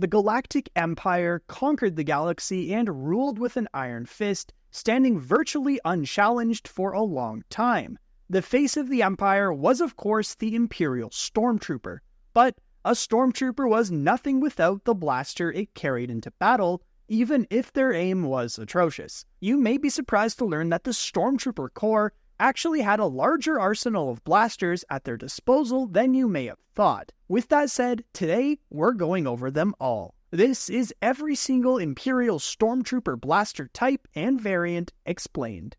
The Galactic Empire conquered the galaxy and ruled with an iron fist, standing virtually unchallenged for a long time. The face of the Empire was of course the Imperial Stormtrooper, but a Stormtrooper was nothing without the blaster it carried into battle, even if their aim was atrocious. You may be surprised to learn that the Stormtrooper Corps actually had a larger arsenal of blasters at their disposal than you may have thought. With that said, today we're going over them all. This is every single Imperial Stormtrooper blaster type and variant explained.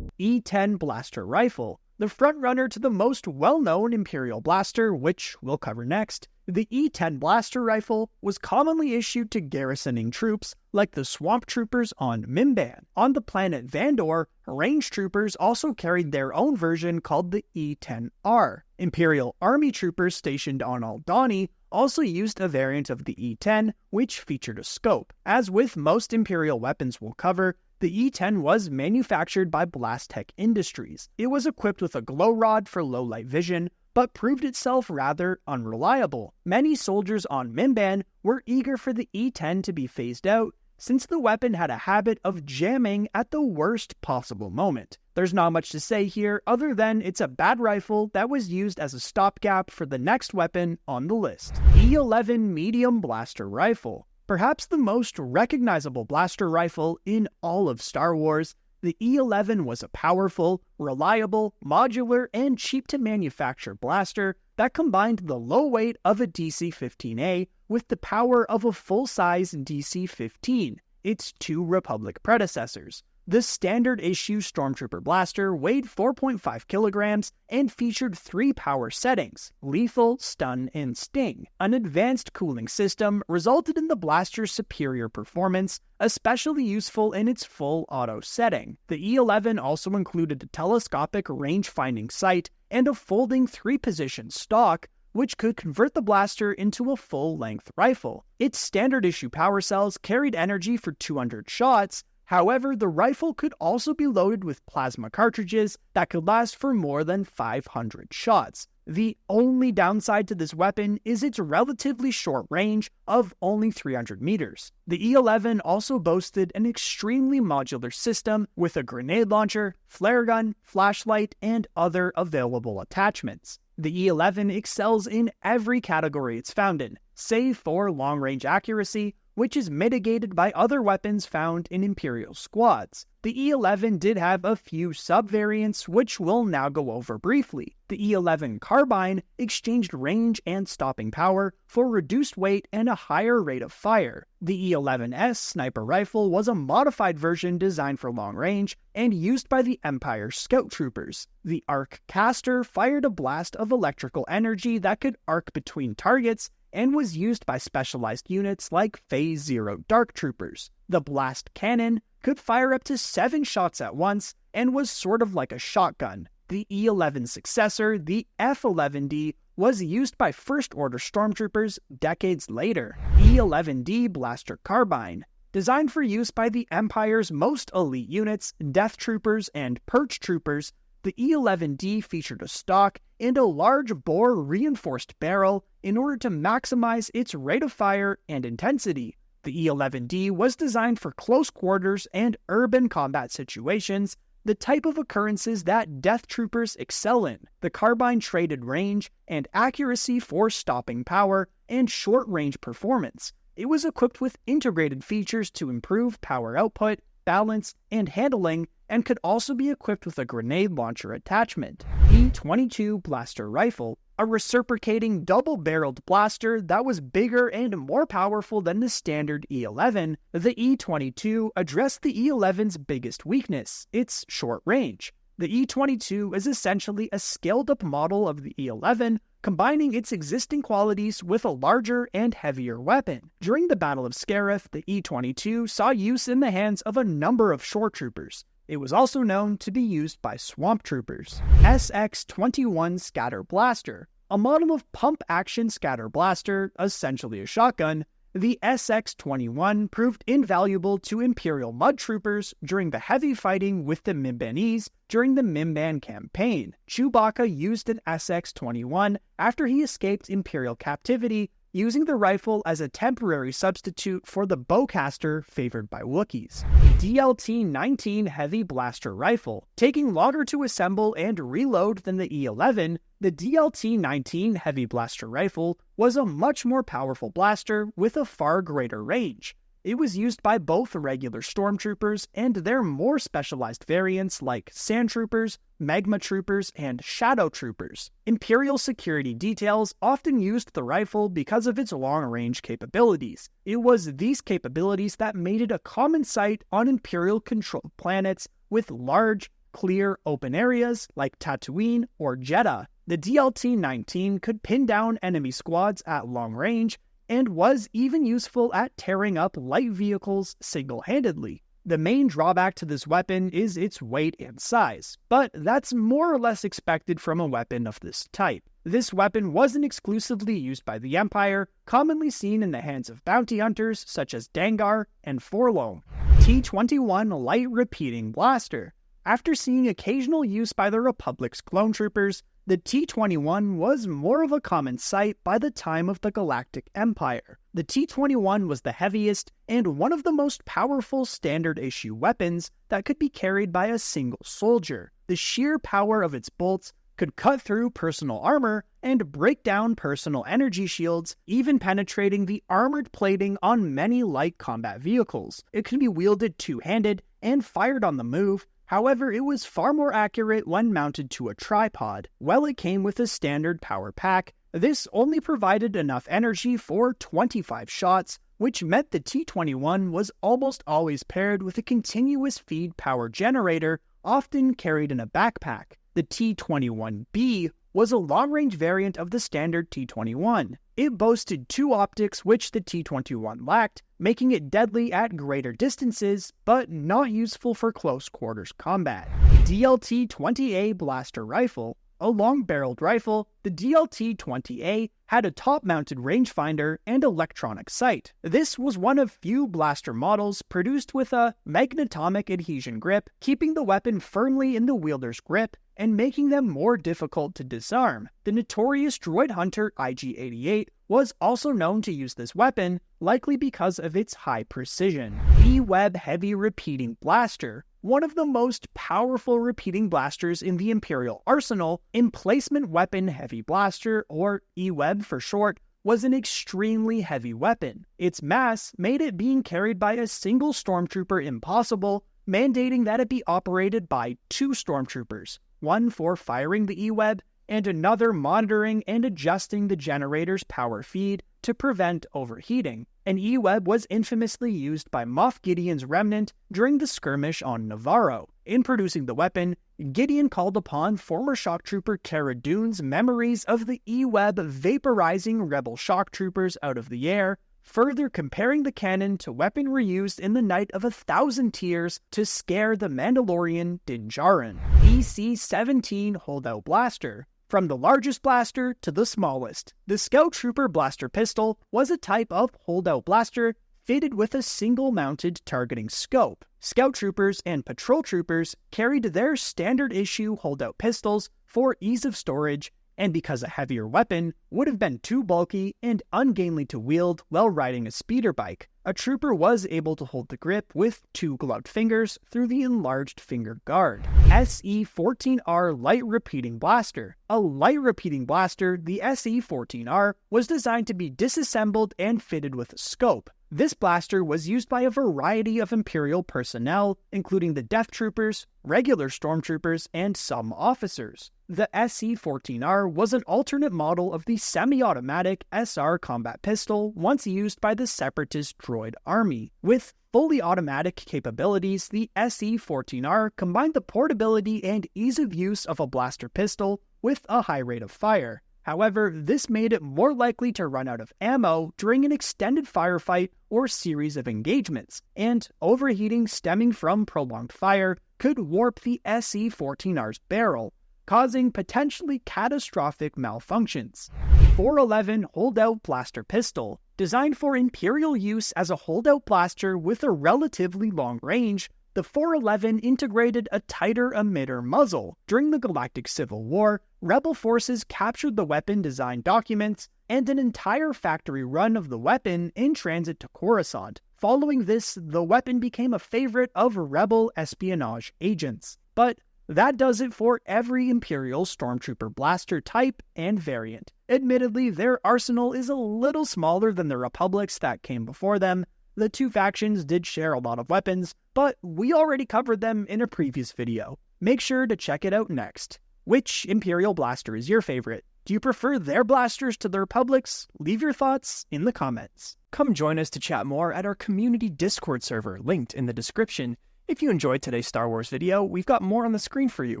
E10 Blaster Rifle, the frontrunner to the most well-known Imperial blaster, which we'll cover next. The E10 Blaster Rifle was commonly issued to garrisoning troops like the Swamp Troopers on Mimban. On the planet Vandor, range troopers also carried their own version called the E10R. Imperial Army troopers stationed on Aldhani also used a variant of the E10, which featured a scope. As with most Imperial weapons we'll cover, the E10 was manufactured by Blastech Industries. It was equipped with a glow rod for low-light vision, but proved itself rather unreliable. Many soldiers on Mimban were eager for the E10 to be phased out, since the weapon had a habit of jamming at the worst possible moment. There's not much to say here other than it's a bad rifle that was used as a stopgap for the next weapon on the list. E11 Medium Blaster Rifle. Perhaps the most recognizable blaster rifle in all of Star Wars, the E11 was a powerful, reliable, modular, and cheap-to-manufacture blaster that combined the low weight of a DC-15A with the power of a full-size DC-15, its two Republic predecessors. The standard-issue Stormtrooper blaster weighed 4.5 kilograms and featured 3 power settings: lethal, stun, and sting. An advanced cooling system resulted in the blaster's superior performance, especially useful in its full auto setting. The E11 also included a telescopic range-finding sight and a folding 3-position stock, which could convert the blaster into a full-length rifle. Its standard-issue power cells carried energy for 200 shots. However, the rifle could also be loaded with plasma cartridges that could last for more than 500 shots. The only downside to this weapon is its relatively short range of only 300 meters. The E11 also boasted an extremely modular system with a grenade launcher, flare gun, flashlight, and other available attachments. The E11 excels in every category it's found in, save for long-range accuracy, which is mitigated by other weapons found in Imperial squads. The E11 did have a few sub-variants, which we'll now go over briefly. The E11 Carbine exchanged range and stopping power for reduced weight and a higher rate of fire. The E11S Sniper Rifle was a modified version designed for long range and used by the Empire Scout Troopers. The Arc Caster fired a blast of electrical energy that could arc between targets and was used by specialized units like Phase Zero Dark Troopers. The Blast Cannon could fire up to 7 shots at once and was sort of like a shotgun. The E11 successor, the F11D, was used by First Order Stormtroopers decades later. E11D Blaster Carbine. Designed for use by the Empire's most elite units, Death Troopers and Purge Troopers, the E11D featured a stock and a large bore reinforced barrel in order to maximize its rate of fire and intensity. The E11D was designed for close quarters and urban combat situations, the type of occurrences that Death Troopers excel in. The carbine traded range and accuracy for stopping power and short-range performance. It was equipped with integrated features to improve power output, balance, and handling, and could also be equipped with a grenade launcher attachment. E22 Blaster Rifle, a reciprocating double-barreled blaster that was bigger and more powerful than the standard E11, the E22 addressed the E11's biggest weakness, its short range. The E22 is essentially a scaled-up model of the E11, combining its existing qualities with a larger and heavier weapon. During the Battle of Scarif, the E22 saw use in the hands of a number of shore troopers. It was also known to be used by swamp troopers. SX21 Scatter Blaster, a model of pump-action scatter blaster, essentially a shotgun, The SX21 proved invaluable to Imperial mud troopers during the heavy fighting with the Mimbanese during the Mimban campaign. Chewbacca used an SX21 after he escaped Imperial captivity, using the rifle as a temporary substitute for the bowcaster favored by Wookiees. DT9 Heavy Blaster Rifle. Taking longer to assemble and reload than the E11, the DT9 Heavy Blaster Rifle was a much more powerful blaster with a far greater range. It was used by both regular Stormtroopers and their more specialized variants like Sand Troopers, Magma Troopers, and Shadow Troopers. Imperial security details often used the rifle because of its long-range capabilities. It was these capabilities that made it a common sight on Imperial-controlled planets with large, clear, open areas like Tatooine or Jeddah. The DT9 could pin down enemy squads at long range, and was even useful at tearing up light vehicles single-handedly. The main drawback to this weapon is its weight and size, but that's more or less expected from a weapon of this type. This weapon wasn't exclusively used by the Empire, commonly seen in the hands of bounty hunters such as Dengar and Forlorn. T21 Light Repeating Blaster. After seeing occasional use by the Republic's clone troopers, the T21 was more of a common sight by the time of the Galactic Empire. The T21 was the heaviest and one of the most powerful standard-issue weapons that could be carried by a single soldier. The sheer power of its bolts could cut through personal armor and break down personal energy shields, even penetrating the armored plating on many light combat vehicles. It could be wielded two-handed and fired on the move. However, it was far more accurate when mounted to a tripod. While it came with a standard power pack, this only provided enough energy for 25 shots, which meant the T21 was almost always paired with a continuous feed power generator, often carried in a backpack. The T21B was a long-range variant of the standard T21. It boasted two optics which the T21 lacked, making it deadly at greater distances, but not useful for close-quarters combat. DT20A Blaster Rifle. A long-barreled rifle, the DT20A had a top-mounted rangefinder and electronic sight. This was one of few blaster models produced with a magnetomic adhesion grip, keeping the weapon firmly in the wielder's grip and making them more difficult to disarm. The notorious droid hunter IG-88 was also known to use this weapon, likely because of its high precision. Eweb Heavy Repeating Blaster. One of the most powerful repeating blasters in the Imperial arsenal, Emplacement Weapon Heavy Blaster, or Eweb for short, was an extremely heavy weapon. Its mass made it being carried by a single Stormtrooper impossible, mandating that it be operated by two Stormtroopers, one for firing the Eweb and another monitoring and adjusting the generator's power feed to prevent overheating. An Eweb was infamously used by Moff Gideon's remnant during the skirmish on Navarro. In producing the weapon, Gideon called upon former shock trooper Cara Dune's memories of the Eweb vaporizing rebel shock troopers out of the air, further comparing the cannon to weaponry used in the Night of 1,000 Tears to scare the Mandalorian Din Djarin. EC17 Holdout Blaster. From the largest blaster to the smallest, the Scout Trooper Blaster Pistol was a type of holdout blaster fitted with a single-mounted targeting scope. Scout Troopers and Patrol Troopers carried their standard-issue holdout pistols for ease of storage, and because a heavier weapon would have been too bulky and ungainly to wield while riding a speeder bike, a trooper was able to hold the grip with two gloved fingers through the enlarged finger guard. SE14R Light Repeating Blaster. A light repeating blaster, the SE14R, was designed to be disassembled and fitted with a scope. This blaster was used by a variety of Imperial personnel, including the Death Troopers, regular Stormtroopers, and some officers. The SE14R was an alternate model of the semi-automatic SR combat pistol once used by the Separatist droid army. With fully automatic capabilities, the SE14R combined the portability and ease of use of a blaster pistol with a high rate of fire. However, this made it more likely to run out of ammo during an extended firefight or series of engagements, and overheating stemming from prolonged fire could warp the SE14R's barrel, causing potentially catastrophic malfunctions. 411 Holdout Blaster Pistol. Designed for Imperial use as a holdout blaster with a relatively long range, the 411 integrated a tighter emitter muzzle. During the Galactic Civil War, Rebel forces captured the weapon design documents and an entire factory run of the weapon in transit to Coruscant. Following this, the weapon became a favorite of Rebel espionage agents. But that does it for every Imperial Stormtrooper blaster type and variant. Admittedly, their arsenal is a little smaller than the Republics that came before them. The two factions did share a lot of weapons, but we already covered them in a previous video. Make sure to check it out next. Which Imperial blaster is your favorite? Do you prefer their blasters to the Republic's? Leave your thoughts in the comments. Come join us to chat more at our community Discord server, linked in the description. If you enjoyed today's Star Wars video, we've got more on the screen for you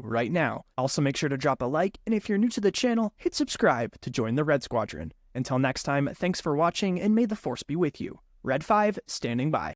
right now. Also make sure to drop a like, and if you're new to the channel, hit subscribe to join the Red Squadron. Until next time, thanks for watching, and may the Force be with you. Red 5, standing by.